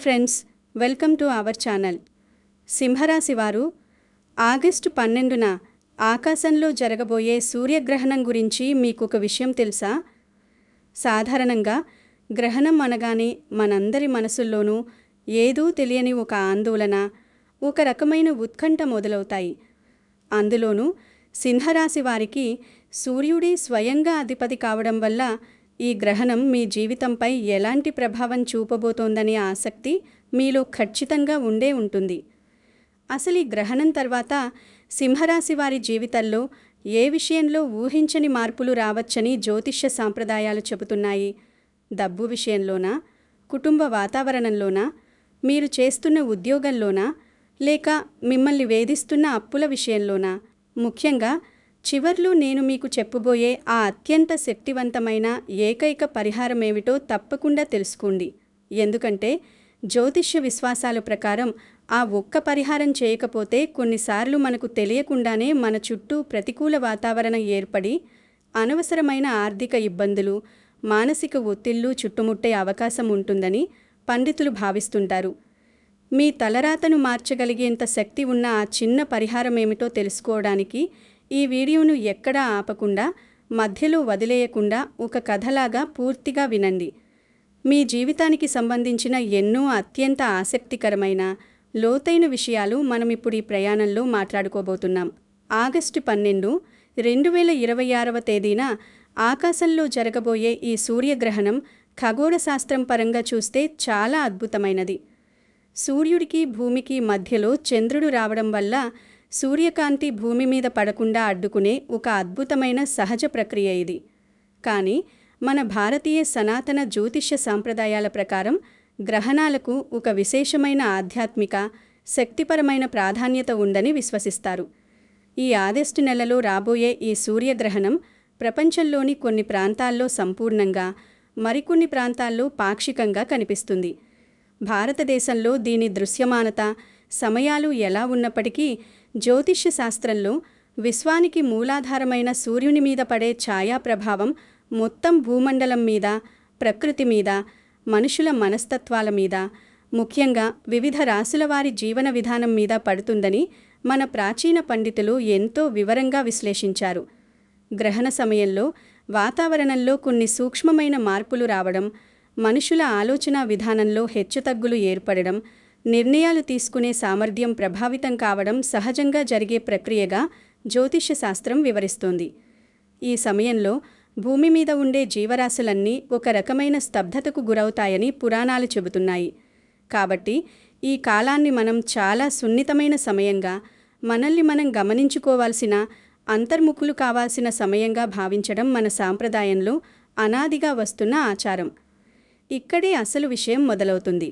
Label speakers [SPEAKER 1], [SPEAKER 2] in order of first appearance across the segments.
[SPEAKER 1] Friends, welcome to our channel. సింహరాశి వారు August 12న ఆకాశంలో జరగబోయే సూర్యగ్రహణం గురించి మీకు ఒక విషయం తెలుసా? సాధారణంగా గ్రహణం అనగానే మనందరి మనసుల్లోనూ ఏదో తెలియని ఒక ఆందోళన, ఒక రకమైన ఉత్కంఠ మొదలవుతాయి. అందులోనూ సింహరాశి వారికి సూర్యుడే స్వయంగా అధిపతి కావడం వల్ల ఈ గ్రహణం మీ జీవితంపై ఎలాంటి ప్రభావం చూపబోతోందనే ఆసక్తి మీలో ఖచ్చితంగా ఉండే ఉంటుంది. అసలు ఈ గ్రహణం తర్వాత సింహరాశి వారి జీవితాల్లో ఏ విషయంలో ఊహించని మార్పులు రావచ్చని జ్యోతిష్య సాంప్రదాయాలు చెబుతున్నాయి? డబ్బు విషయంలోనా, కుటుంబ వాతావరణంలోనా, మీరు చేస్తున్న ఉద్యోగంలోనా, లేక మిమ్మల్ని వేధిస్తున్న అప్పుల విషయంలోనా? ముఖ్యంగా చివర్లో నేను మీకు చెప్పబోయే ఆ అత్యంత శక్తివంతమైన ఏకైక పరిహారం ఏమిటో తప్పకుండా తెలుసుకోండి. ఎందుకంటే జ్యోతిష్య విశ్వాసాల ప్రకారం ఆ ఒక్క పరిహారం చేయకపోతే కొన్నిసార్లు మనకు తెలియకుండానే మన చుట్టూ ప్రతికూల వాతావరణం ఏర్పడి అనవసరమైన ఆర్థిక ఇబ్బందులు, మానసిక ఒత్తిళ్లు చుట్టుముట్టే అవకాశం ఉంటుందని పండితులు భావిస్తుంటారు. మీ తలరాతను మార్చగలిగేంత శక్తి ఉన్న ఆ చిన్న పరిహారం ఏమిటో తెలుసుకోవడానికి ఈ వీడియోను ఎక్కడా ఆపకుండా, మధ్యలో వదిలేయకుండా ఒక కథలాగా పూర్తిగా వినండి. మీ జీవితానికి సంబంధించిన ఎన్నో అత్యంత ఆసక్తికరమైన, లోతైన విషయాలు మనం ఇప్పుడు ఈ ప్రయాణంలో మాట్లాడుకోబోతున్నాం. ఆగస్టు 12, 2026వ తేదీన ఆకాశంలో జరగబోయే ఈ సూర్యగ్రహణం ఖగోళ శాస్త్రం పరంగా చూస్తే చాలా అద్భుతమైనది. సూర్యుడికి భూమికి మధ్యలో చంద్రుడు రావడం వల్ల సూర్యకాంతి భూమి మీద పడకుండా అడ్డుకునే ఒక అద్భుతమైన సహజ ప్రక్రియ ఇది. కానీ మన భారతీయ సనాతన జ్యోతిష్య సాంప్రదాయాల ప్రకారం గ్రహణాలకు ఒక విశేషమైన ఆధ్యాత్మిక, శక్తిపరమైన ప్రాధాన్యత ఉందని విశ్వసిస్తారు. ఈ ఆగస్టు నెలలో రాబోయే ఈ సూర్యగ్రహణం ప్రపంచంలోని కొన్ని ప్రాంతాల్లో సంపూర్ణంగా, మరికొన్ని ప్రాంతాల్లో పాక్షికంగా కనిపిస్తుంది. భారతదేశంలో దీని దృశ్యమానత, సమయాలు ఎలా ఉన్నప్పటికీ జ్యోతిష్య శాస్త్రంలో విశ్వానికి మూలాధారమైన సూర్యుని మీద పడే ఛాయా ప్రభావం మొత్తం భూమండలం మీద, ప్రకృతి మీద, మనుషుల మనస్తత్వాల మీద, ముఖ్యంగా వివిధ రాశుల వారి జీవన విధానం మీద పడుతుందని మన ప్రాచీన పండితులు ఎంతో వివరంగా విశ్లేషించారు. గ్రహణ సమయంలో వాతావరణంలో కొన్ని సూక్ష్మమైన మార్పులు రావడం, మనుషుల ఆలోచన విధానంలో హెచ్చుతగ్గులు ఏర్పడడం, నిర్ణయాలు తీసుకునే సామర్థ్యం ప్రభావితం కావడం సహజంగా జరిగే ప్రక్రియగా జ్యోతిష్య శాస్త్రం వివరిస్తోంది. ఈ సమయంలో భూమి మీద ఉండే జీవరాశులన్నీ ఒక రకమైన స్తబ్దతకు గురవుతాయని పురాణాలు చెబుతున్నాయి. కాబట్టి ఈ కాలాన్ని మనం చాలా సున్నితమైన సమయంగా, మనల్ని మనం గమనించుకోవాల్సిన, అంతర్ముఖులు కావాల్సిన సమయంగా భావించడం మన సాంప్రదాయంలో అనాదిగా వస్తున్న ఆచారం. ఇక్కడే అసలు విషయం మొదలవుతుంది.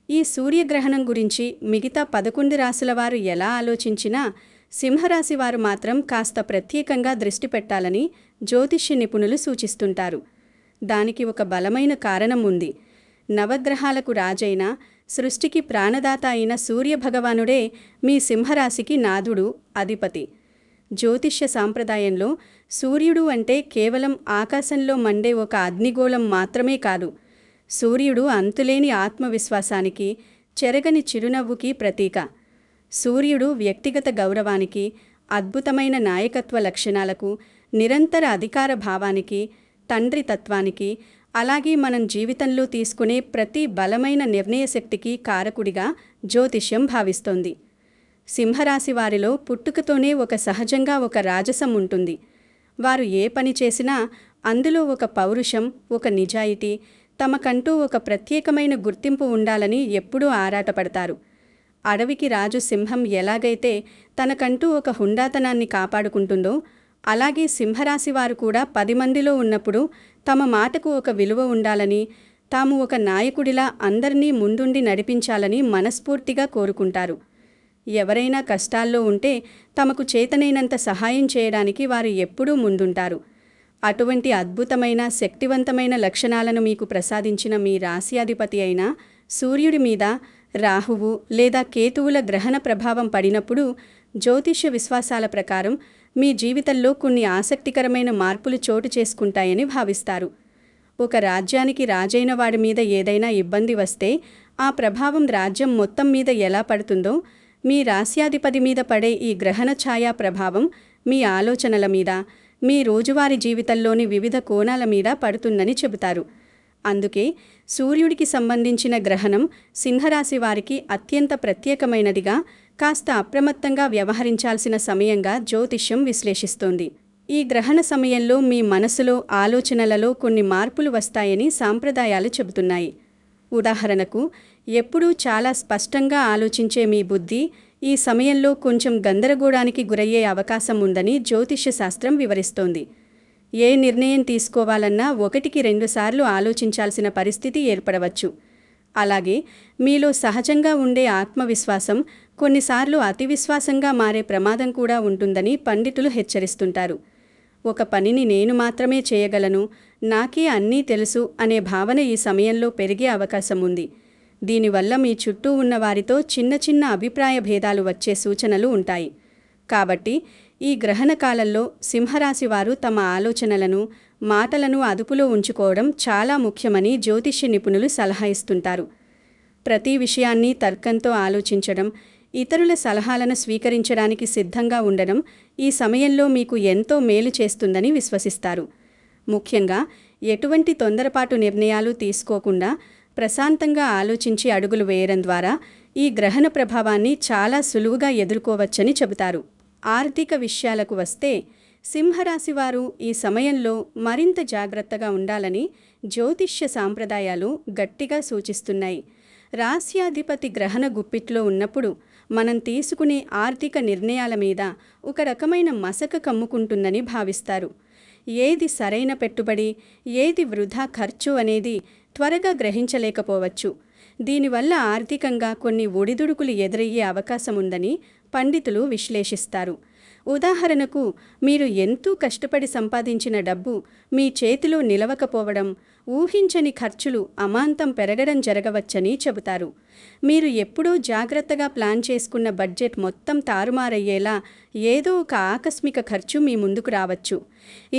[SPEAKER 1] ఈ సూర్యగ్రహణం గురించి మిగతా 11 రాశుల వారు ఎలా ఆలోచించినా సింహరాశి వారు మాత్రం కాస్త ప్రత్యేకంగా దృష్టి పెట్టాలని జ్యోతిష్య నిపుణులు సూచిస్తుంటారు. దానికి ఒక బలమైన కారణం ఉంది. నవగ్రహాలకు రాజైన, సృష్టికి ప్రాణదాత అయిన సూర్యభగవానుడే మీ సింహరాశికి నాథుడు, అధిపతి. జ్యోతిష్య సాంప్రదాయంలో సూర్యుడు అంటే కేవలం ఆకాశంలో మండే ఒక అగ్నిగోళం మాత్రమే కాదు. సూర్యుడు అంతులేని ఆత్మవిశ్వాసానికి, చెరగని చిరునవ్వుకి ప్రతీక. సూర్యుడు వ్యక్తిగత గౌరవానికి, అద్భుతమైన నాయకత్వ లక్షణాలకు, నిరంతర అధికార భావానికి, తండ్రి తత్వానికి, అలాగే మనం జీవితంలో తీసుకునే ప్రతి బలమైన నిర్ణయ శక్తికి కారకుడిగా జ్యోతిష్యం భావిస్తోంది. సింహరాశి వారిలో పుట్టుకతోనే సహజంగా ఒక రాజసం ఉంటుంది. వారు ఏ పని చేసినా అందులో ఒక పౌరుషం, ఒక నిజాయితీ, తమకంటూ ఒక ప్రత్యేకమైన గుర్తింపు ఉండాలని ఎప్పుడూ ఆరాటపడతారు. అడవికి రాజు సింహం ఎలాగైతే తనకంటూ ఒక హుందాతనాన్ని కాపాడుకుంటుందో, అలాగే సింహరాశి వారు కూడా 10 మందిలో ఉన్నప్పుడు తమ మాటకు ఒక విలువ ఉండాలని, తాము ఒక నాయకుడిలా అందరినీ ముందుండి నడిపించాలని మనస్ఫూర్తిగా కోరుకుంటారు. ఎవరైనా కష్టాల్లో ఉంటే తమకు చేతనైనంత సహాయం చేయడానికి వారు ఎప్పుడూ ముందుంటారు. అటువంటి అద్భుతమైన, శక్తివంతమైన లక్షణాలను మీకు ప్రసాదించిన మీ రాశ్యాధిపతి అయిన సూర్యుడి మీద రాహువు లేదా కేతువుల గ్రహణ ప్రభావం పడినప్పుడు జ్యోతిష్య విశ్వాసాల ప్రకారం మీ జీవితంలో కొన్ని ఆసక్తికరమైన మార్పులు చోటు చేసుకుంటాయని భావిస్తారు. ఒక రాజ్యానికి రాజైన వాడి మీద ఏదైనా ఇబ్బంది వస్తే ఆ ప్రభావం రాజ్యం మొత్తం మీద ఎలా పడుతుందో, మీ రాస్యాధిపతి మీద పడే ఈ గ్రహణ ఛాయా ప్రభావం మీ ఆలోచనల మీద, మీ రోజువారీ జీవితంలోని వివిధ కోణాల మీద పడుతుందని చెబుతారు. అందుకే సూర్యుడికి సంబంధించిన గ్రహణం సింహరాశి వారికి అత్యంత ప్రత్యేకమైనదిగా, కాస్త అప్రమత్తంగా వ్యవహరించాల్సిన సమయంగా జ్యోతిష్యం విశ్లేషిస్తోంది. ఈ గ్రహణ సమయంలో మీ మనసులో, ఆలోచనలలో కొన్ని మార్పులు వస్తాయని సాంప్రదాయాలు చెబుతున్నాయి. ఉదాహరణకు, ఎప్పుడూ చాలా స్పష్టంగా ఆలోచించే మీ బుద్ధి ఈ సమయంలో కొంచెం గందరగోళానికి గురయ్యే అవకాశం ఉందని జ్యోతిష్య శాస్త్రం వివరిస్తోంది. ఏ నిర్ణయం తీసుకోవాలన్నా 1-2 సార్లు ఆలోచించాల్సిన పరిస్థితి ఏర్పడవచ్చు. అలాగే మీలో సహజంగా ఉండే ఆత్మవిశ్వాసం కొన్నిసార్లు అతి విశ్వాసంగా మారే ప్రమాదం కూడా ఉంటుందని పండితులు హెచ్చరిస్తుంటారు. ఒక పనిని నేను మాత్రమే చేయగలను, నాకే అన్నీ తెలుసు అనే భావన ఈ సమయంలో పెరిగే అవకాశం ఉంది. దీనివల్ల మీ చుట్టూ ఉన్న వారితో చిన్న చిన్న అభిప్రాయ భేదాలు వచ్చే సూచనలు ఉంటాయి. కాబట్టి ఈ గ్రహణ కాలంలో సింహరాశి వారు తమ ఆలోచనలను, మాటలను అదుపులో ఉంచుకోవడం చాలా ముఖ్యమని జ్యోతిష్య నిపుణులు సలహా ఇస్తుంటారు. ప్రతి విషయాన్ని తర్కంతో ఆలోచించడం, ఇతరుల సలహాలను స్వీకరించడానికి సిద్ధంగా ఉండడం ఈ సమయంలో మీకు ఎంతో మేలు చేస్తుందని విశ్వసిస్తారు. ముఖ్యంగా ఎటువంటి తొందరపాటు నిర్ణయాలు తీసుకోకుండా ప్రశాంతంగా ఆలోచించి అడుగులు వేయడం ద్వారా ఈ గ్రహణ ప్రభావాన్ని చాలా సులువుగా ఎదుర్కోవచ్చని చెబుతారు. ఆర్థిక విషయాలకు వస్తే, సింహరాశి వారు ఈ సమయంలో మరింత జాగ్రత్తగా ఉండాలని జ్యోతిష్య సాంప్రదాయాలు గట్టిగా సూచిస్తున్నాయి. రాస్యాధిపతి గ్రహణ గుప్పిట్లో ఉన్నప్పుడు మనం తీసుకునే ఆర్థిక నిర్ణయాల మీద ఒక రకమైన మసక కమ్ముకుంటుందని భావిస్తారు. ఏది సరైన పెట్టుబడి, ఏది వృధా ఖర్చు అనేది త్వరగా గ్రహించలేకపోవచ్చు. దీనివల్ల ఆర్థికంగా కొన్ని ఒడిదుడుకులు ఎదురయ్యే అవకాశం ఉందని పండితులు విశ్లేషిస్తారు. ఉదాహరణకు, మీరు ఎంతో కష్టపడి సంపాదించిన డబ్బు మీ చేతిలో నిలవకపోవడం, ఊహించని ఖర్చులు అమాంతం పెరగడం జరగవచ్చని చెబుతారు. మీరు ఎప్పుడూ జాగ్రత్తగా ప్లాన్ చేసుకున్న బడ్జెట్ మొత్తం తారుమారయ్యేలా ఏదో ఒక ఆకస్మిక ఖర్చు మీ ముందుకు రావచ్చు.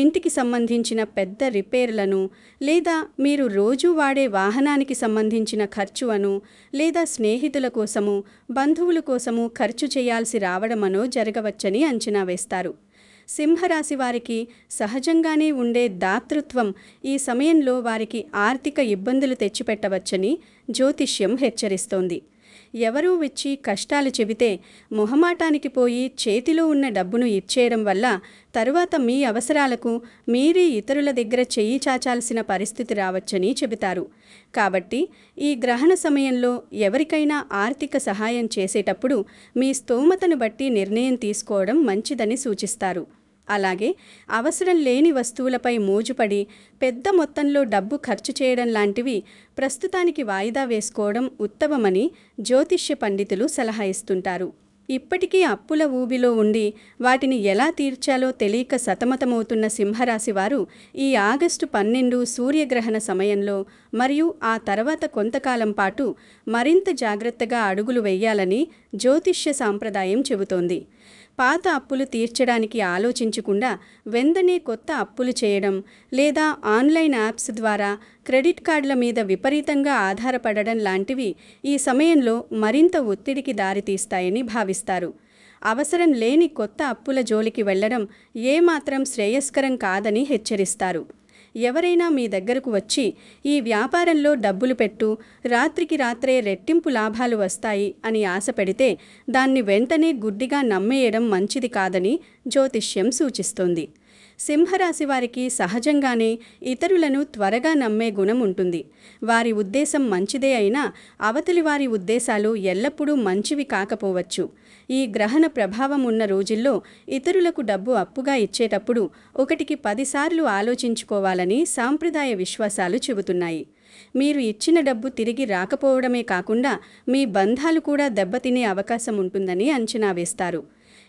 [SPEAKER 1] ఇంటికి సంబంధించిన పెద్ద రిపేర్లను, లేదా మీరు రోజూ వాడే వాహనానికి సంబంధించిన ఖర్చు అను, లేదా స్నేహితుల కోసము, బంధువుల కోసము ఖర్చు చేయాల్సి రావడమనో జరగవచ్చని అంచనా వేస్తారు. సింహరాశి వారికి సహజంగానే ఉండే దాతృత్వం ఈ సమయంలో వారికి ఆర్థిక ఇబ్బందులు తెచ్చిపెట్టవచ్చని జ్యోతిష్యం హెచ్చరిస్తోంది. ఎవరూ వచ్చి కష్టాలు చెబితే మొహమాటానికి పోయి చేతిలో ఉన్న డబ్బును ఇచ్చేయడం వల్ల తరువాత మీ అవసరాలకు మీరే ఇతరుల దగ్గర చెయ్యి చాచాల్సిన పరిస్థితి రావచ్చని చెబుతారు. కాబట్టి ఈ గ్రహణ సమయంలో ఎవరికైనా ఆర్థిక సహాయం చేసేటప్పుడు మీ స్తోమతను బట్టి నిర్ణయం తీసుకోవడం మంచిదని సూచిస్తారు. అలాగే అవసరం లేని వస్తువులపై మోజుపడి పెద్ద మొత్తంలో డబ్బు ఖర్చు చేయడం లాంటివి ప్రస్తుతానికి వాయిదా వేసుకోవడం ఉత్తమమని జ్యోతిష్య పండితులు సలహా ఇస్తుంటారు. ఇప్పటికీ అప్పుల ఊబిలో ఉండి వాటిని ఎలా తీర్చాలో తెలియక సతమతమవుతున్న సింహరాశి వారు ఈ ఆగస్టు 12 సూర్యగ్రహణ సమయంలో మరియు ఆ తర్వాత కొంతకాలం పాటు మరింత జాగ్రత్తగా అడుగులు వేయాలని జ్యోతిష్య సాంప్రదాయం చెబుతోంది. పాత అప్పులు తీర్చడానికి ఆలోచించకుండా వెంటనే కొత్త అప్పులు చేయడం, లేదా ఆన్లైన్ యాప్స్ ద్వారా క్రెడిట్ కార్డుల మీద విపరీతంగా ఆధారపడడం లాంటివి ఈ సమయంలో మరింత ఒత్తిడికి దారితీస్తాయని భావిస్తారు. అవసరం లేని కొత్త అప్పుల జోలికి వెళ్లడం ఏమాత్రం శ్రేయస్కరం కాదని హెచ్చరిస్తారు. ఎవరైనా మీ దగ్గరకు వచ్చి ఈ వ్యాపారంలో డబ్బులు పెట్టు, రాత్రికి రాత్రే రెట్టింపు లాభాలు వస్తాయి అని ఆశ పెడితే దాన్ని వెంటనే గుడ్డిగా నమ్మేయడం మంచిది కాదని జ్యోతిష్యం సూచిస్తోంది. సింహరాశి వారికి సహజంగానే ఇతరులను త్వరగా నమ్మే గుణం ఉంటుంది. వారి ఉద్దేశం మంచిదే అయినా అవతలి వారి ఉద్దేశాలు ఎల్లప్పుడూ మంచివి కాకపోవచ్చు. ఈ గ్రహణ ప్రభావం ఉన్న రోజుల్లో ఇతరులకు డబ్బు అప్పుగా ఇచ్చేటప్పుడు 1కి 10 సార్లు ఆలోచించుకోవాలని సాంప్రదాయ విశ్వాసాలు చెబుతున్నాయి. మీరు ఇచ్చిన డబ్బు తిరిగి రాకపోవడమే కాకుండా మీ బంధాలు కూడా దెబ్బతినే అవకాశం ఉంటుందని అంచనా వేస్తారు.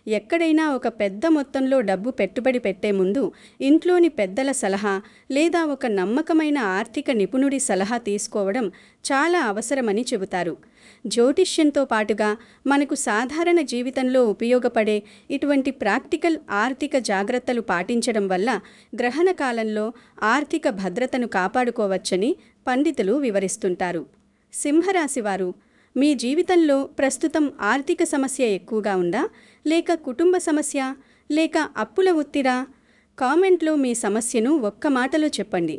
[SPEAKER 1] ఎక్కడైనా ఒక పెద్ద మొత్తంలో డబ్బు పెట్టుబడి పెట్టే ముందు ఇంట్లోని పెద్దల సలహా లేదా ఒక నమ్మకమైన ఆర్థిక నిపుణుడి సలహా తీసుకోవడం చాలా అవసరమని చెబుతారు. జ్యోతిష్యంతో పాటుగా మనకు సాధారణ జీవితంలో ఉపయోగపడే ఇటువంటి ప్రాక్టికల్ ఆర్థిక జాగ్రత్తలు పాటించడం వల్ల గ్రహణ కాలంలో ఆర్థిక భద్రతను కాపాడుకోవచ్చని పండితులు వివరిస్తుంటారు. సింహరాశివారు, మీ జీవితంలో ప్రస్తుతం ఆర్థిక సమస్య ఎక్కువగా ఉందా, లేక కుటుంబ సమస్య, లేక అప్పుల ఒత్తిడా? కామెంట్లో మీ సమస్యను ఒక్క మాటలో చెప్పండి.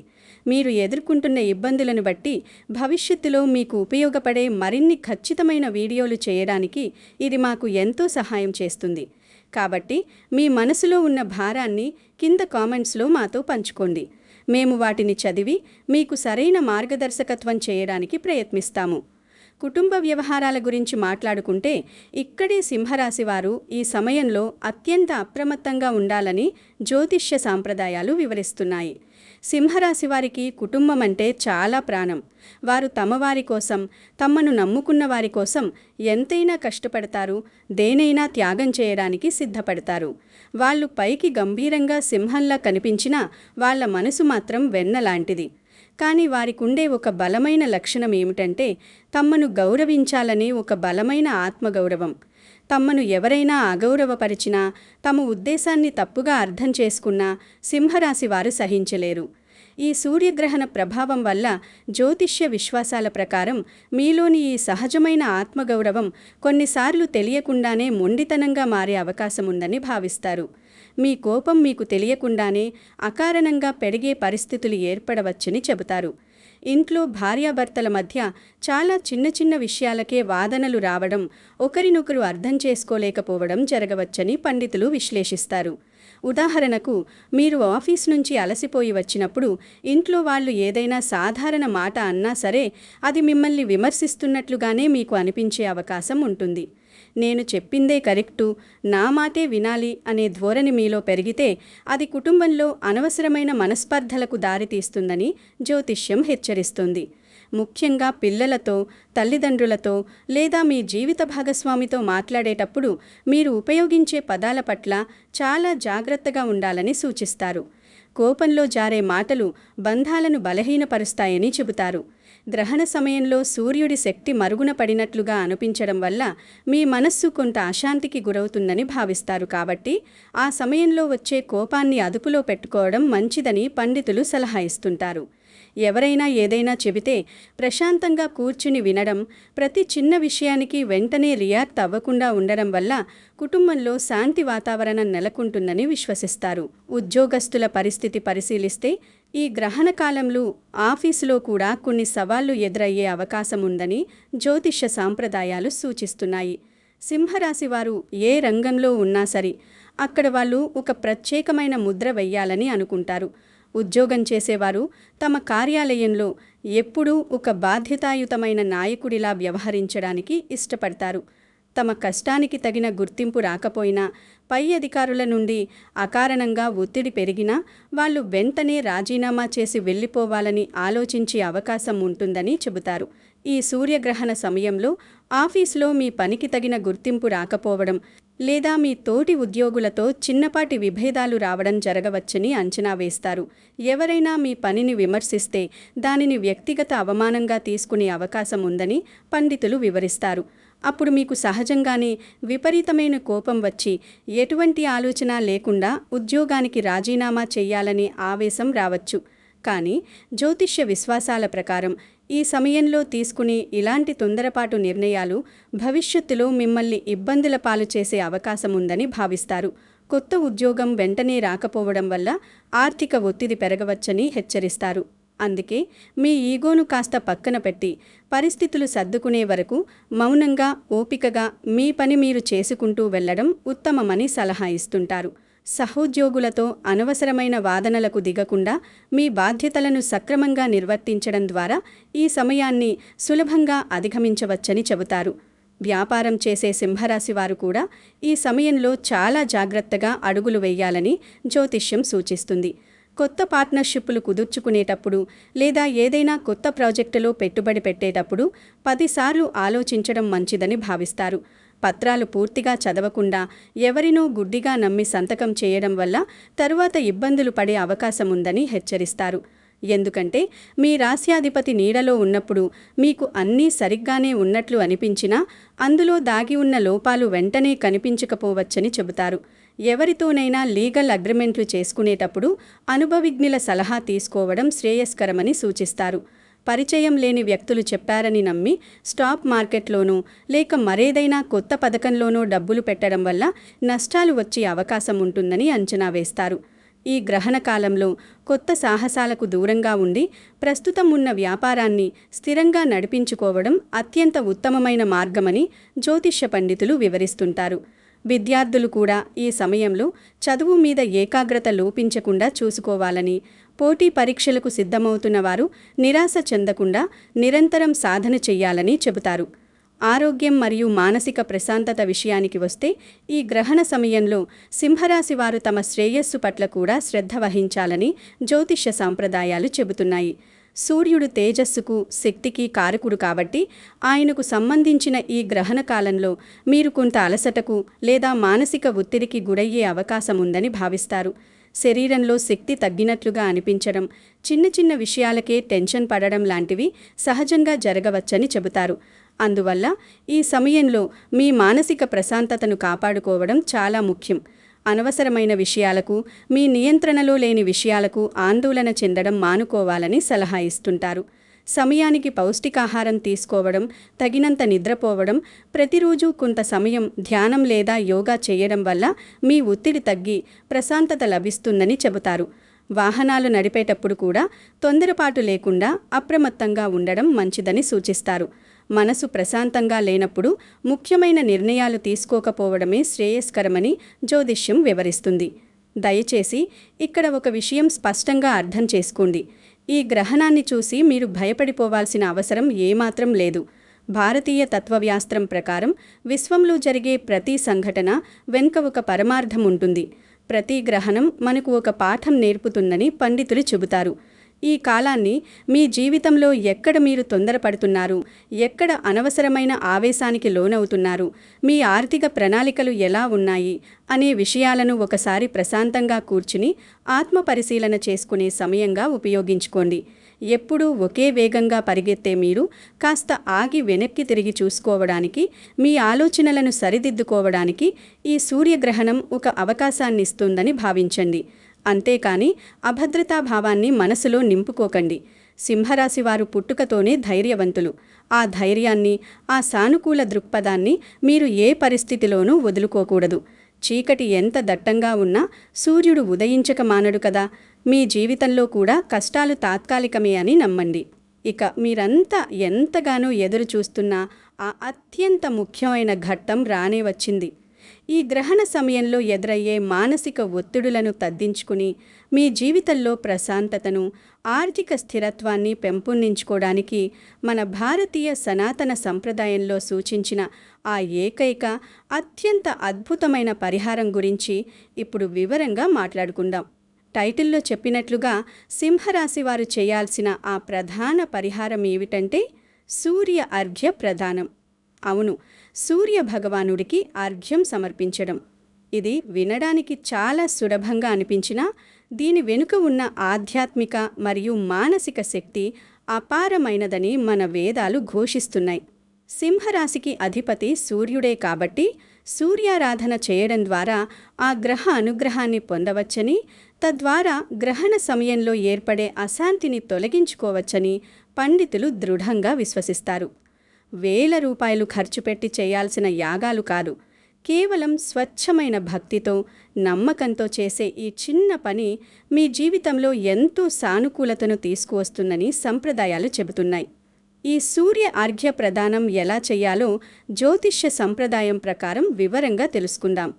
[SPEAKER 1] మీరు ఎదుర్కొంటున్న ఇబ్బందులను బట్టి భవిష్యత్తులో మీకు ఉపయోగపడే మరిన్ని ఖచ్చితమైన వీడియోలు చేయడానికి ఇది మాకు ఎంతో సహాయం చేస్తుంది. కాబట్టి మీ మనసులో ఉన్న భారాన్ని కింద కామెంట్స్లో మాతో పంచుకోండి. మేము వాటిని చదివి మీకు సరైన మార్గదర్శకత్వం చేయడానికి ప్రయత్నిస్తాము. కుటుంబ వ్యవహారాల గురించి మాట్లాడుకుంటే ఇక్కడే సింహరాశి వారు ఈ సమయంలో అత్యంత అప్రమత్తంగా ఉండాలని జ్యోతిష్య సాంప్రదాయాలు వివరిస్తున్నాయి. సింహరాశి వారికి కుటుంబం అంటే చాలా ప్రాణం. వారు తమ వారి కోసం, తమను నమ్ముకున్న వారి కోసం ఎంతైనా కష్టపడతారు, దేనైనా త్యాగం చేయడానికి సిద్ధపడతారు. వాళ్ళు పైకి గంభీరంగా సింహంలా కనిపించినా వాళ్ళ మనసు మాత్రం వెన్నలాంటిది. కానీ వారికుండే ఒక బలమైన లక్షణం ఏమిటంటే తమను గౌరవించాలనే ఒక బలమైన ఆత్మగౌరవం. తమను ఎవరైనా అగౌరవపరిచినా, తమ ఉద్దేశాన్ని తప్పుగా అర్థం చేసుకున్నా సింహరాశి వారు సహించలేరు. ఈ సూర్యగ్రహణ ప్రభావం వల్ల జ్యోతిష్య విశ్వాసాల ప్రకారం మీలోని ఈ సహజమైన ఆత్మగౌరవం కొన్నిసార్లు తెలియకుండానే మొండితనంగా మారే అవకాశం ఉందని భావిస్తారు. మీ కోపం మీకు తెలియకుండానే అకారణంగా పెరిగే పరిస్థితులు ఏర్పడవచ్చని చెబుతారు. ఇంట్లో భార్యాభర్తల మధ్య చాలా చిన్న చిన్న విషయాలకే వాదనలు రావడం, ఒకరినొకరు అర్థం చేసుకోలేకపోవడం జరగవచ్చని పండితులు విశ్లేషిస్తారు. ఉదాహరణకు, మీరు ఆఫీస్ నుంచి అలసిపోయి వచ్చినప్పుడు ఇంట్లో వాళ్ళు ఏదైనా సాధారణ మాట అన్నా సరే అది మిమ్మల్ని విమర్శిస్తున్నట్లుగానే మీకు అనిపించే అవకాశం ఉంటుంది. నేను చెప్పిందే కరెక్టు, నా మాటే వినాలి అనే ధోరణి మీలో పెరిగితే అది కుటుంబంలో అనవసరమైన మనస్పర్ధలకు దారితీస్తుందని జ్యోతిష్యం హెచ్చరిస్తుంది. ముఖ్యంగా పిల్లలతో, తల్లిదండ్రులతో లేదా మీ జీవిత భాగస్వామితో మాట్లాడేటప్పుడు మీరు ఉపయోగించే పదాల పట్ల చాలా జాగ్రత్తగా ఉండాలని సూచిస్తారు. కోపంలో జారే మాటలు బంధాలను బలహీనపరుస్తాయని చెబుతారు. గ్రహణ సమయంలో సూర్యుడి శక్తి మరుగున పడినట్లుగా అనిపించడం వల్ల మీ మనస్సు కొంత అశాంతికి గురవుతుందని భావిస్తారు. కాబట్టి ఆ సమయంలో వచ్చే కోపాన్ని అదుపులో పెట్టుకోవడం మంచిదని పండితులు సలహా ఇస్తుంటారు. ఎవరైనా ఏదైనా చెబితే ప్రశాంతంగా కూర్చుని వినడం, ప్రతి చిన్న విషయానికి వెంటనే రియాక్ట్ అవ్వకుండా ఉండడం వల్ల కుటుంబంలో శాంతి వాతావరణం నెలకొంటుందని విశ్వసిస్తారు. ఉద్యోగస్తుల పరిస్థితి పరిశీలిస్తే ఈ గ్రహణ కాలంలో ఆఫీసులో కూడా కొన్ని సవాళ్లు ఎదురయ్యే అవకాశం ఉందని జ్యోతిష్య సాంప్రదాయాలు సూచిస్తున్నాయి. సింహరాశి వారు ఏ రంగంలో ఉన్నా సరే అక్కడ వాళ్ళు ఒక ప్రత్యేకమైన ముద్ర వెయ్యాలని అనుకుంటారు. ఉద్యోగం చేసేవారు తమ కార్యాలయంలో ఎప్పుడూ ఒక బాధ్యతాయుతమైన నాయకుడిలా వ్యవహరించడానికి ఇష్టపడతారు. తమ కష్టానికి తగిన గుర్తింపు రాకపోయినా, పై అధికారుల నుండి అకారణంగా ఒత్తిడి పెరిగినా వాళ్ళు వెంటనే రాజీనామా చేసి వెళ్ళిపోవాలని ఆలోచించే అవకాశం ఉంటుందని చెబుతారు. ఈ సూర్యగ్రహణ సమయంలో ఆఫీసులో మీ పనికి తగిన గుర్తింపు రాకపోవడం లేదా మీ తోటి ఉద్యోగులతో చిన్నపాటి విభేదాలు రావడం జరగవచ్చని అంచనా వేస్తారు. ఎవరైనా మీ పనిని విమర్శిస్తే దానిని వ్యక్తిగత అవమానంగా తీసుకునే అవకాశం ఉందని పండితులు వివరిస్తారు. అప్పుడు మీకు సహజంగానే విపరీతమైన కోపం వచ్చి ఎటువంటి ఆలోచన లేకుండా ఉద్యోగానికి రాజీనామా చేయాలనే ఆవేశం రావచ్చు. కానీ జ్యోతిష్య విశ్వాసాల ప్రకారం ఈ సమయంలో తీసుకునే ఇలాంటి తొందరపాటు నిర్ణయాలు భవిష్యత్తులో మిమ్మల్ని ఇబ్బందుల పాలు చేసే అవకాశం ఉందని భావిస్తారు. కొత్త ఉద్యోగం వెంటనే రాకపోవడం వల్ల ఆర్థిక ఒత్తిడి పెరగవచ్చని హెచ్చరిస్తారు. అందుకే మీ ఈగోను కాస్త పక్కన పెట్టి పరిస్థితులు సర్దుకునే వరకు మౌనంగా, ఓపికగా మీ పని మీరు చేసుకుంటూ వెళ్లడం ఉత్తమమని సలహా ఇస్తుంటారు. సహోద్యోగులతో అనవసరమైన వాదనలకు దిగకుండా మీ బాధ్యతలను సక్రమంగా నిర్వర్తించడం ద్వారా ఈ సమయాన్ని సులభంగా అధిగమించవచ్చని చెబుతారు. వ్యాపారం చేసే సింహరాశి వారు కూడా ఈ సమయంలో చాలా జాగ్రత్తగా అడుగులు వేయాలని జ్యోతిష్యం సూచిస్తుంది. కొత్త పార్ట్నర్షిప్లు కుదుర్చుకునేటప్పుడు లేదా ఏదైనా కొత్త ప్రాజెక్టులో పెట్టుబడి పెట్టేటప్పుడు 10 సార్లు ఆలోచించడం మంచిదని భావిస్తారు. పత్రాలు పూర్తిగా చదవకుండా ఎవరినో గుడ్డిగా నమ్మి సంతకం చేయడం వల్ల తరువాత ఇబ్బందులు పడే అవకాశం ఉందని హెచ్చరిస్తారు. ఎందుకంటే మీ రాశ్యాధిపతి నీడలో ఉన్నప్పుడు మీకు అన్నీ సరిగ్గానే ఉన్నట్లు అనిపించినా అందులో దాగి ఉన్న లోపాలు వెంటనే కనిపించకపోవచ్చని చెబుతారు. ఎవరితోనైనా లీగల్ అగ్రిమెంట్లు చేసుకునేటప్పుడు అనుభవజ్ఞుల సలహా తీసుకోవడం శ్రేయస్కరమని సూచిస్తారు. పరిచయం లేని వ్యక్తులు చెప్పారని నమ్మి స్టాక్ మార్కెట్లోనూ లేక మరేదైనా కొత్త పథకంలోనో డబ్బులు పెట్టడం వల్ల నష్టాలు వచ్చే అవకాశం ఉంటుందని అంచనా వేస్తారు. ఈ గ్రహణ కాలంలో కొత్త సాహసాలకు దూరంగా ఉండి ప్రస్తుతం ఉన్న వ్యాపారాన్ని స్థిరంగా నడిపించుకోవడం అత్యంత ఉత్తమమైన మార్గమని జ్యోతిష్య పండితులు వివరిస్తుంటారు. విద్యార్థులు కూడా ఈ సమయంలో చదువు మీద ఏకాగ్రత లోపించకుండా చూసుకోవాలని, పోటీ పరీక్షలకు సిద్ధమవుతున్న వారు నిరాశ చెందకుండా నిరంతరం సాధన చెయ్యాలని చెబుతారు. ఆరోగ్యం మరియు మానసిక ప్రశాంతత విషయానికి వస్తే ఈ గ్రహణ సమయంలో సింహరాశి వారు తమ శ్రేయస్సు పట్ల కూడా శ్రద్ధ వహించాలని జ్యోతిష్య సాంప్రదాయాలు చెబుతున్నాయి. సూర్యుడు తేజస్సుకు, శక్తికి కారకుడు కాబట్టి ఆయనకు సంబంధించిన ఈ గ్రహణ కాలంలో మీరు కొంత అలసటకు లేదా మానసిక ఒత్తిడికి గురయ్యే అవకాశం ఉందని భావిస్తారు. శరీరంలో శక్తి తగ్గినట్లుగా అనిపించడం, చిన్న చిన్న విషయాలకే టెన్షన్ పడడం లాంటివి సహజంగా జరగవచ్చని చెబుతారు. అందువల్ల ఈ సమయంలో మీ మానసిక ప్రశాంతతను కాపాడుకోవడం చాలా ముఖ్యం. అనవసరమైన విషయాలకు, మీ నియంత్రణలో లేని విషయాలకు ఆందోళన చెందడం మానుకోవాలని సలహా ఇస్తుంటారు. సమయానికి పౌష్టికాహారం తీసుకోవడం, తగినంత నిద్రపోవడం, ప్రతిరోజు కొంత సమయం ధ్యానం లేదా యోగా చేయడం వల్ల మీ ఒత్తిడి తగ్గి ప్రశాంతత లభిస్తుందని చెబుతారు. వాహనాలు నడిపేటప్పుడు కూడా తొందరపాటు లేకుండా అప్రమత్తంగా ఉండడం మంచిదని సూచిస్తారు. మనసు ప్రశాంతంగా లేనప్పుడు ముఖ్యమైన నిర్ణయాలు తీసుకోకపోవడమే శ్రేయస్కరమని జ్యోతిష్యం వివరిస్తుంది. దయచేసి ఇక్కడ ఒక విషయం స్పష్టంగా అర్థం చేసుకోండి. ఈ గ్రహణాన్ని చూసి మీరు భయపడిపోవాల్సిన అవసరం ఏమాత్రం లేదు. భారతీయ తత్వశాస్త్రం ప్రకారం విశ్వంలో జరిగే ప్రతి సంఘటన వెనుక ఒక పరమార్థం ఉంటుంది. ప్రతి గ్రహణం మనకు ఒక పాఠం నేర్పుతుందని పండితులు చెబుతారు. ఈ కాలాన్ని మీ జీవితంలో ఎక్కడ మీరు తొందరపడుతున్నారు, ఎక్కడ అనవసరమైన ఆవేశానికి లోనవుతున్నారు, మీ ఆర్థిక ప్రణాళికలు ఎలా ఉన్నాయి అనే విషయాలను ఒకసారి ప్రశాంతంగా కూర్చుని ఆత్మపరిశీలన చేసుకునే సమయంగా ఉపయోగించుకోండి. ఎప్పుడూ ఒకే వేగంగా పరిగెత్తే మీరు కాస్త ఆగి వెనక్కి తిరిగి చూసుకోవడానికి, మీ ఆలోచనలను సరిదిద్దుకోవడానికి ఈ సూర్యగ్రహణం ఒక అవకాశాన్నిస్తుందని భావించండి. అంతేకాని అభద్రతాభావాన్ని మనసులో నింపుకోకండి. సింహరాశి వారు పుట్టుకతోనే ధైర్యవంతులు. ఆ ధైర్యాన్ని, ఆ సానుకూల దృక్పథాన్ని మీరు ఏ పరిస్థితిలోనూ వదులుకోకూడదు. చీకటి ఎంత దట్టంగా ఉన్నా సూర్యుడు ఉదయించక మానడు కదా. మీ జీవితంలో కూడా కష్టాలు తాత్కాలికమే అని నమ్మండి. ఇక మీరంతా ఎంతగానో ఎదురు చూస్తున్న ఆ అత్యంత ముఖ్యమైన ఘట్టం రానే వచ్చింది. ఈ గ్రహణ సమయంలో ఎదురయ్యే మానసిక ఒత్తిడులను తగ్గించుకుని మీ జీవితంలో ప్రశాంతతను, ఆర్థిక స్థిరత్వాన్ని పెంపొందించుకోవడానికి మన భారతీయ సనాతన సంప్రదాయంలో సూచించిన ఆ ఏకైక అత్యంత అద్భుతమైన పరిహారం గురించి ఇప్పుడు వివరంగా మాట్లాడుకుందాం. టైటిల్లో చెప్పినట్లుగా సింహరాశి వారు చేయాల్సిన ఆ ప్రధాన పరిహారం ఏమిటంటే సూర్య అర్ఘ్య ప్రదానం. అవును, సూర్య భగవానుడికి అర్ఘ్యం సమర్పించడం. ఇది వినడానికి చాలా సులభంగా అనిపించినా దీని వెనుక ఉన్న ఆధ్యాత్మిక మరియు మానసిక శక్తి అపారమైనదని మన వేదాలు ఘోషిస్తున్నాయి. సింహరాశికి అధిపతి సూర్యుడే కాబట్టి సూర్యారాధన చేయడం ద్వారా ఆ గ్రహ అనుగ్రహాన్ని పొందవచ్చని, తద్వారా గ్రహణ సమయంలో ఏర్పడే అశాంతిని తొలగించుకోవచ్చని పండితులు దృఢంగా విశ్వసిస్తారు. వేల రూపాయలు ఖర్చు పెట్టి చేయాల్సిన యాగాలు కాదు, కేవలం స్వచ్ఛమైన భక్తితో, నమ్మకంతో చేసే ఈ చిన్న పని మీ జీవితంలో ఎంతో సానుకూలతను తీసుకువస్తుందని సంప్రదాయాలు చెబుతున్నాయి. ఈ సూర్య అర్ఘ్య ప్రదానం ఎలా చేయాలో జ్యోతిష్య సంప్రదాయం ప్రకారం వివరంగా తెలుసుకుందాం.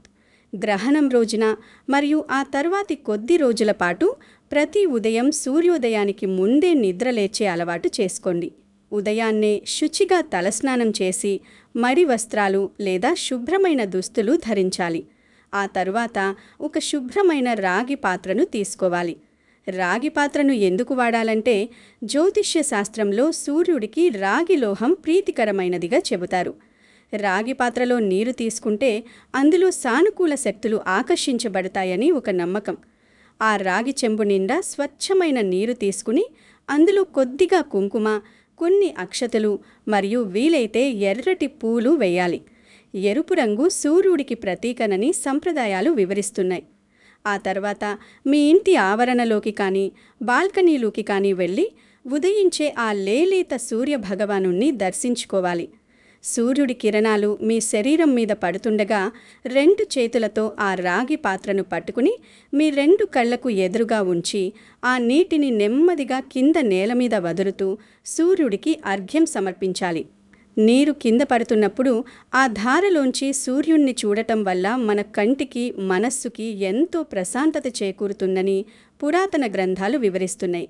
[SPEAKER 1] గ్రహణం రోజున మరియు ఆ తర్వాతి కొద్ది రోజుల పాటు ప్రతి ఉదయం సూర్యోదయానికి ముందే నిద్రలేచే అలవాటు చేసుకోండి. ఉదయాన్నే శుచిగా తలస్నానం చేసి మడి వస్త్రాలు లేదా శుభ్రమైన దుస్తులు ధరించాలి. ఆ తరువాత ఒక శుభ్రమైన రాగి పాత్రను తీసుకోవాలి. రాగి పాత్రను ఎందుకు వాడాలంటే జ్యోతిష్య శాస్త్రంలో సూర్యుడికి రాగి లోహం ప్రీతికరమైనదిగా చెబుతారు. రాగి పాత్రలో నీరు తీసుకుంటే అందులో సానుకూల శక్తులు ఆకర్షించబడతాయని ఒక నమ్మకం. ఆ రాగి చెంబు నిండా స్వచ్ఛమైన నీరు తీసుకుని అందులో కొద్దిగా కుంకుమ, కొన్ని అక్షతలు మరియు వీలైతే ఎర్రటి పూలు వేయాలి. ఎరుపు రంగు సూర్యుడికి ప్రతీకనని సంప్రదాయాలు వివరిస్తున్నాయి. ఆ తర్వాత మీ ఇంటి ఆవరణలోకి కానీ బాల్కనీలోకి కానీ వెళ్ళి ఉదయించే ఆ లేలేత సూర్య భగవానుణ్ణి దర్శించుకోవాలి. సూర్యుడి కిరణాలు మీ శరీరం మీద పడుతుండగా 2 చేతులతో ఆ రాగి పాత్రను పట్టుకుని మీ 2 కళ్లకు ఎదురుగా ఉంచి ఆ నీటిని నెమ్మదిగా కింద నేల మీద వదులుతూ సూర్యుడికి అర్ఘ్యం సమర్పించాలి. నీరు కింద పడుతున్నప్పుడు ఆ ధారలోంచి సూర్యుణ్ణి చూడటం వల్ల మన కంటికి, మనస్సుకి ఎంతో ప్రశాంతత చేకూరుతుందని పురాతన గ్రంథాలు వివరిస్తున్నాయి.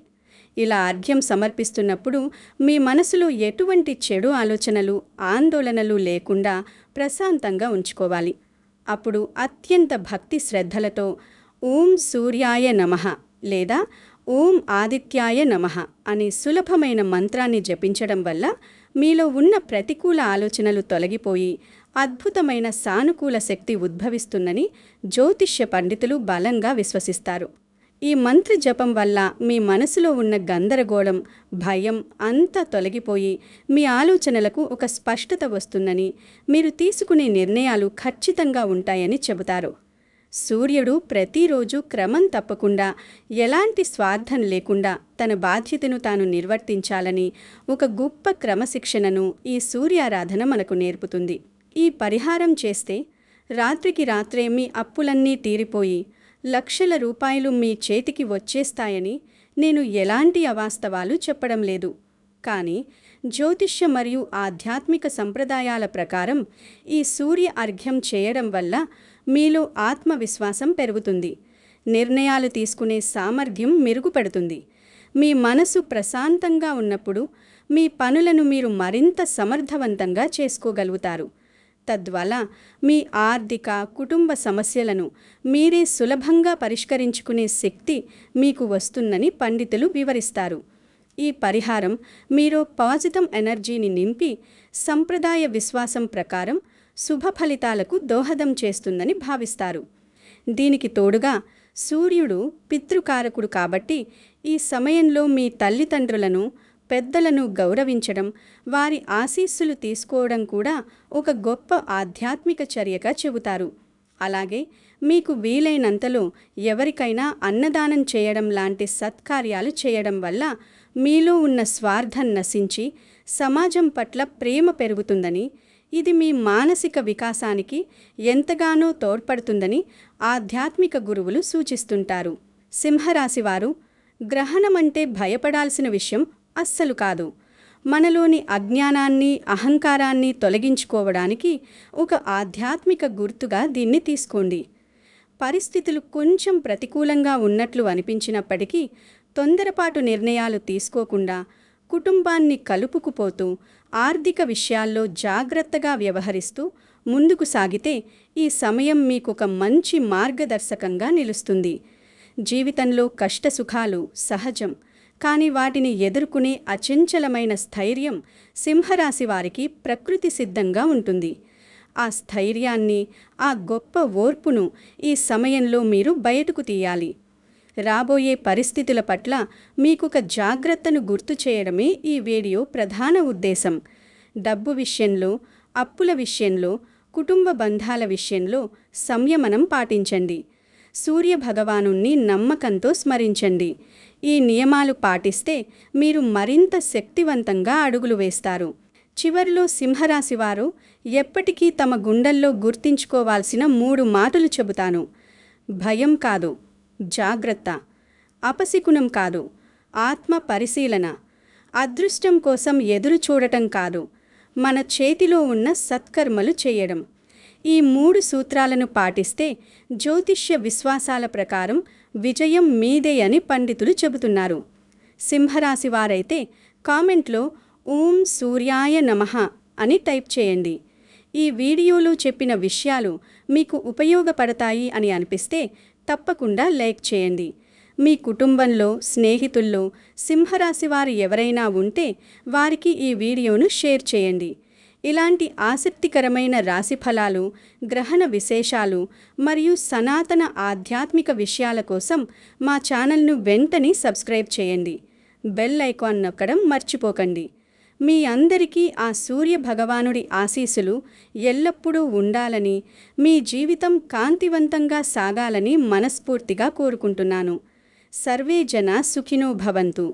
[SPEAKER 1] ఇలా అర్ఘ్యం సమర్పిస్తున్నప్పుడు మీ మనసులో ఎటువంటి చెడు ఆలోచనలు, ఆందోళనలు లేకుండా ప్రశాంతంగా ఉంచుకోవాలి. అప్పుడు అత్యంత భక్తి శ్రద్ధలతో ఓం సూర్యాయ నమః లేదా ఓం ఆదిత్యాయ నమః అనే సులభమైన మంత్రాన్ని జపించడం వల్ల మీలో ఉన్న ప్రతికూల ఆలోచనలు తొలగిపోయి అద్భుతమైన సానుకూల శక్తి ఉద్భవిస్తుందని జ్యోతిష్య పండితులు బలంగా విశ్వసిస్తారు. ఈ మంత్ర జపం వల్ల మీ మనసులో ఉన్న గందరగోళం, భయం అంతా తొలగిపోయి మీ ఆలోచనలకు ఒక స్పష్టత వస్తుందని, మీరు తీసుకునే నిర్ణయాలు ఖచ్చితంగా ఉంటాయని చెబుతారు. సూర్యుడు ప్రతిరోజు క్రమం తప్పకుండా, ఎలాంటి స్వార్థం లేకుండా తన బాధ్యతను తాను నిర్వర్తించాలని ఒక గొప్ప క్రమశిక్షణను ఈ సూర్యారాధన మనకు నేర్పుతుంది. ఈ పరిహారం చేస్తే రాత్రికి రాత్రే మీ అప్పులన్నీ తీరిపోయి లక్షల రూపాయలు మీ చేతికి వచ్చేస్తాయని నేను ఎలాంటి అవాస్తవాలు చెప్పడం లేదు. కానీ జ్యోతిష్య మరియు ఆధ్యాత్మిక సంప్రదాయాల ప్రకారం ఈ సూర్య అర్ఘ్యం చేయడం వల్ల మీలో ఆత్మవిశ్వాసం పెరుగుతుంది. నిర్ణయాలు తీసుకునే సామర్థ్యం మెరుగుపడుతుంది. మీ మనసు ప్రశాంతంగా ఉన్నప్పుడు మీ పనులను మీరు మరింత సమర్థవంతంగా చేసుకోగలుగుతారు. తద్వారా మీ ఆర్థిక, కుటుంబ సమస్యలను మీరే సులభంగా పరిష్కరించుకునే శక్తి మీకు వస్తుందని పండితులు వివరిస్తారు. ఈ పరిహారం మీలో పాజిటివ్ ఎనర్జీని నింపి సంప్రదాయ విశ్వాసం ప్రకారం శుభ ఫలితాలకు దోహదం చేస్తుందని భావిస్తారు. దీనికి తోడుగా సూర్యుడు పితృకారకుడు కాబట్టి ఈ సమయంలో మీ తల్లిదండ్రులను, పెద్దలను గౌరవించడం, వారి ఆశీస్సులు తీసుకోవడం కూడా ఒక గొప్ప ఆధ్యాత్మిక చర్యగా చెబుతారు. అలాగే మీకు వీలైనంతలో ఎవరికైనా అన్నదానం చేయడం లాంటి సత్కార్యాలు చేయడం వల్ల మీలో ఉన్న స్వార్థం నశించి సమాజం పట్ల ప్రేమ పెరుగుతుందని, ఇది మీ మానసిక వికాసానికి ఎంతగానో తోడ్పడుతుందని ఆధ్యాత్మిక గురువులు సూచిస్తుంటారు. సింహరాశివారు, గ్రహణమంటే భయపడాల్సిన విషయం అస్సలు కాదు. మనలోని అజ్ఞానాన్ని, అహంకారాన్ని తొలగించుకోవడానికి ఒక ఆధ్యాత్మిక గుర్తుగా దీన్ని తీసుకోండి. పరిస్థితులు కొంచెం ప్రతికూలంగా ఉన్నట్లు అనిపించినప్పటికీ తొందరపాటు నిర్ణయాలు తీసుకోకుండా కుటుంబాన్ని కలుపుకుపోతూ ఆర్థిక విషయాల్లో జాగ్రత్తగా వ్యవహరిస్తూ ముందుకు సాగితే ఈ సమయం మీకొక మంచి మార్గదర్శకంగా నిలుస్తుంది. జీవితంలో కష్టసుఖాలు సహజం, కానీ వాటిని ఎదుర్కొనే అచంచలమైన స్థైర్యం సింహరాశి వారికి ప్రకృతి సిద్ధంగా ఉంటుంది. ఆ స్థైర్యాన్ని, ఆ గొప్ప ఓర్పును ఈ సమయంలో మీరు బయటకు తీయాలి. రాబోయే పరిస్థితుల పట్ల మీకొక జాగ్రత్తను గుర్తు చేయడమే ఈ వీడియో ప్రధాన ఉద్దేశం. డబ్బు విషయంలో, అప్పుల విషయంలో, కుటుంబ బంధాల విషయంలో సంయమనం పాటించండి. సూర్య భగవానుణ్ణి నమ్మకంతో స్మరించండి. ఈ నియమాలు పాటిస్తే మీరు మరింత శక్తివంతంగా అడుగులు వేస్తారు. చివర్లో సింహరాశివారు ఎప్పటికీ తమ గుండెల్లో గుర్తించుకోవాల్సిన 3 మాటలు చెబుతాను. భయం కాదు, జాగ్రత్త. అపశకునం కాదు, ఆత్మ పరిశీలన. అదృష్టం కోసం ఎదురు చూడటం కాదు, మన చేతిలో ఉన్న సత్కర్మలు చేయడం. ఈ 3 సూత్రాలను పాటిస్తే జ్యోతిష్య విశ్వాసాల ప్రకారం విజయం మీదే అని పండితులు చెబుతున్నారు. సింహరాశి వారైతే కామెంట్లో ఓం సూర్యాయ నమః అని టైప్ చేయండి. ఈ వీడియోలో చెప్పిన విషయాలు మీకు ఉపయోగపడతాయి అని అనిపిస్తే తప్పకుండా లైక్ చేయండి. మీ కుటుంబంలో, స్నేహితుల్లో సింహరాశి వారు ఎవరైనా ఉంటే వారికి ఈ వీడియోను షేర్ చేయండి. ఇలాంటి ఆసక్తికరమైన రాశిఫలాలు, గ్రహణ విశేషాలు మరియు సనాతన ఆధ్యాత్మిక విషయాల కోసం మా ఛానల్ను వెంటనే సబ్స్క్రైబ్ చేయండి. బెల్ ఐకాన్ నొక్కడం మర్చిపోకండి. మీ అందరికీ ఆ సూర్య భగవానుడి ఆశీస్సులు ఎల్లప్పుడూ ఉండాలని, మీ జీవితం కాంతివంతంగా సాగాలని మనస్ఫూర్తిగా కోరుకుంటున్నాను. సర్వే జన సుఖినో భవంతు.